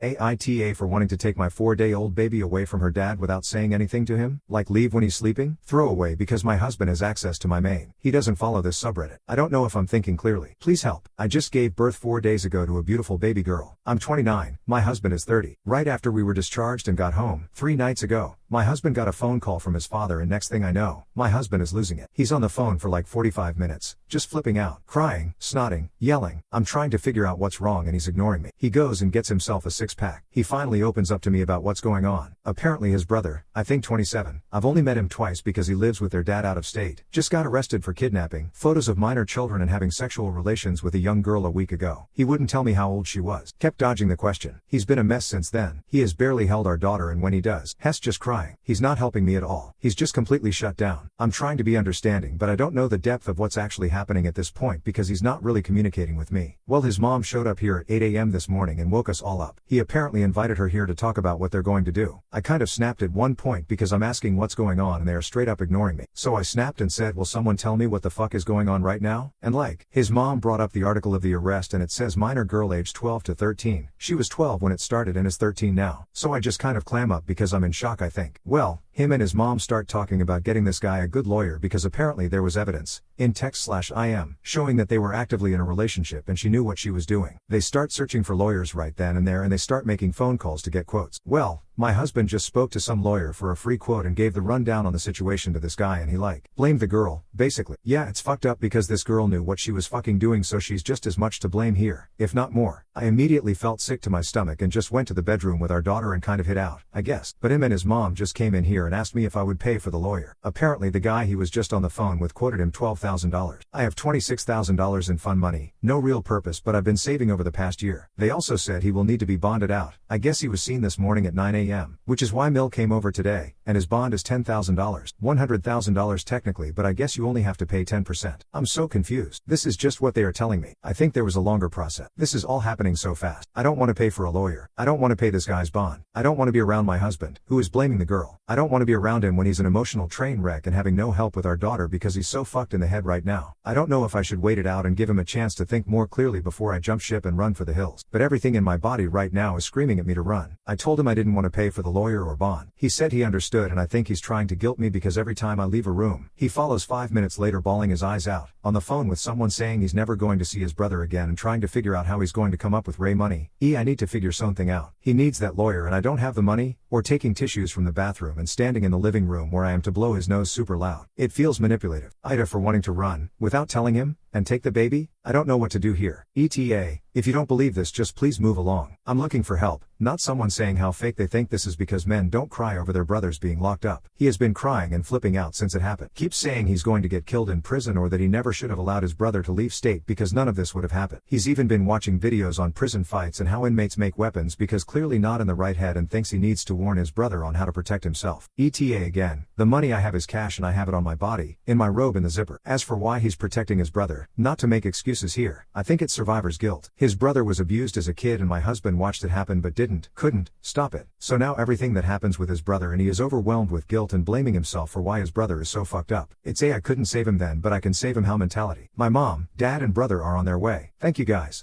AITA for wanting to take my 4-day-old baby away from her dad without saying anything to him, like leave when he's sleeping, throw away because my husband has access to my main. He doesn't follow this subreddit. I don't know if I'm thinking clearly. Please help. I just gave birth 4 days ago to a beautiful baby girl. I'm 29, my husband is 30. Right after we were discharged and got home, 3 nights ago, my husband got a phone call from his father and next thing I know, my husband is losing it. He's on the phone for like 45 minutes, just flipping out, crying, snotting, yelling. I'm trying to figure out what's wrong and he's ignoring me. He goes and gets himself a 6-pack. He finally opens up to me about what's going on. Apparently his brother, I think 27, I've only met him twice because he lives with their dad out of state, just got arrested for kidnapping, photos of minor children and having sexual relations with a young girl a week ago. He wouldn't tell me how old she was. Kept dodging the question. He's been a mess since then. He has barely held our daughter and when he does, Hess just crying. He's not helping me at all. He's just completely shut down. I'm trying to be understanding but I don't know the depth of what's actually happening at this point because he's not really communicating with me. Well, his mom showed up here at 8 a.m. this morning and woke us all up. He apparently invited her here to talk about what they're going to do. I kind of snapped at one point because I'm asking what's going on and they are straight up ignoring me. So I snapped and said, will someone tell me what the fuck is going on right now? And like, his mom brought up the article of the arrest and it says minor girl aged 12 to 13. She was 12 when it started and is 13 now. So I just kind of clam up because I'm in shock I think. Well, him and his mom start talking about getting this guy a good lawyer because apparently there was evidence, in text/IM, showing that they were actively in a relationship and she knew what she was doing. They start searching for lawyers right then and there and they start making phone calls to get quotes. Well, my husband just spoke to some lawyer for a free quote and gave the rundown on the situation to this guy and he blamed the girl, basically. Yeah, it's fucked up because this girl knew what she was fucking doing so she's just as much to blame here, if not more. I immediately felt sick to my stomach and just went to the bedroom with our daughter and kind of hid out, I guess. But him and his mom just came in here and asked me if I would pay for the lawyer. Apparently the guy he was just on the phone with quoted him $12,000. I have $26,000 in fun money, no real purpose but I've been saving over the past year. They also said he will need to be bonded out. I guess he was seen this morning at 9 a.m., which is why Mill came over today, and his bond is $10,000. $100,000 technically but I guess you only have to pay 10%. I'm so confused. This is just what they are telling me. I think there was a longer process. This is all happening so fast. I don't want to pay for a lawyer. I don't want to pay this guy's bond. I don't want to be around my husband, who is blaming the girl. I don't want to be around him when he's an emotional train wreck and having no help with our daughter because he's so fucked in the head right now. I don't know if I should wait it out and give him a chance to think more clearly before I jump ship and run for the hills. But everything in my body right now is screaming at me to run. I told him I didn't want to pay for the lawyer or bond. He said he understood and I think he's trying to guilt me because every time I leave a room, he follows 5 minutes later bawling his eyes out, on the phone with someone saying he's never going to see his brother again and trying to figure out how he's going to come up with Ray money. I need to figure something out. He needs that lawyer and I don't have the money, or taking tissues from the bathroom and standing in the living room where I am to blow his nose super loud. It feels manipulative. AITA for wanting to run, without telling him, and take the baby? I don't know what to do here. ETA, if you don't believe this just please move along. I'm looking for help, not someone saying how fake they think this is because men don't cry over their brothers being locked up. He has been crying and flipping out since it happened. Keeps saying he's going to get killed in prison or that he never should have allowed his brother to leave state because none of this would have happened. He's even been watching videos on prison fights and how inmates make weapons because clearly not in the right head and thinks he needs to warn his brother on how to protect himself. ETA again, the money I have is cash and I have it on my body, in my robe in the zipper. As for why he's protecting his brother, not to make excuses here, I think it's survivor's guilt. His brother was abused as a kid and my husband watched it happen but couldn't, stop it. So now everything that happens with his brother and he is overwhelmed with guilt and blaming himself for why his brother is so fucked up. It's I couldn't save him then but I can save him how mentality. My mom, dad and brother are on their way. Thank you guys.